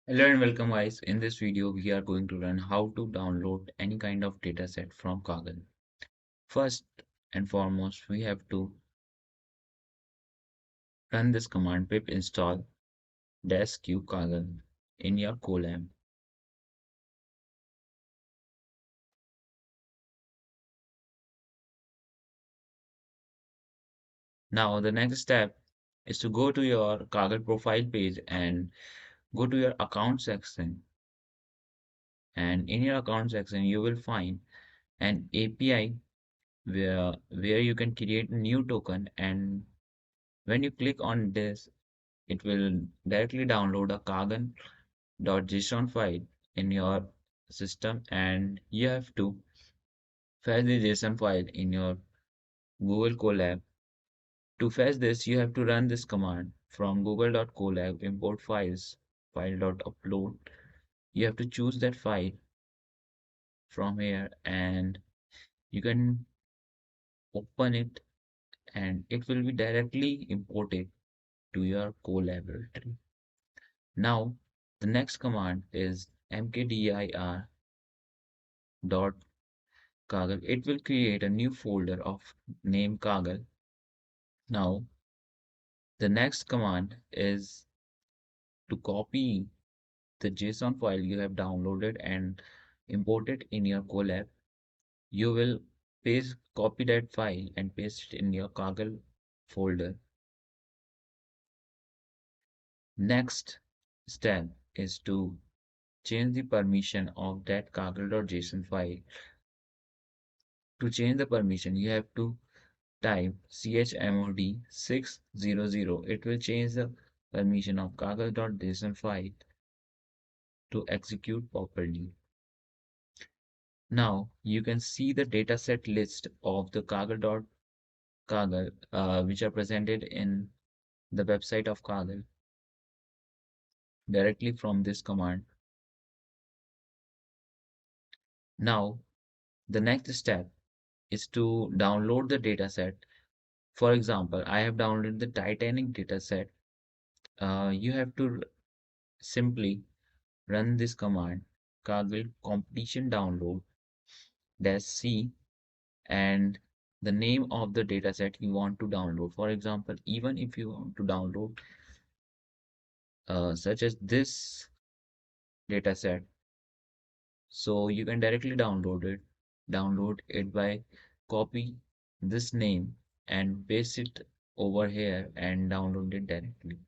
Hello and welcome guys. In this video, we are going to learn how to download any kind of dataset from Kaggle. First and foremost, we have to run this command pip install -q Kaggle in your colab. Now, the next step is to go to your Kaggle profile page and go to your account section. And in your account section, you will find an API where you can create a new token, and when you click on this, it will directly download a Kaggle.json file in your system, and you have to fetch the JSON file in your Google Colab. To fetch this, you have to run this command from google.colab import files file.upload. You have to choose that file from here and you can open it, and it will be directly imported to your collaboratory. Now, the next command is mkdir dot Kaggle. It will create a new folder of name Kaggle. Now, the next command is to copy the JSON file you have downloaded and imported in your Colab. You will copy that file and paste it in your Kaggle folder. Next step is to change the permission of that Kaggle.json file. To change the permission, you have to type chmod 600. It will change the permission of kaggle.json file to execute properly. Now you can see the dataset list of the Kaggle which are presented in the website of Kaggle directly from this command. Now the next step is to download the dataset. For example, I have downloaded the Titanic dataset. You have to simply run this command Kaggle competition download -c and the name of the dataset you want to download. For example, even if you want to download such as this dataset, so you can directly download it by copy this name and paste it over here and download it directly.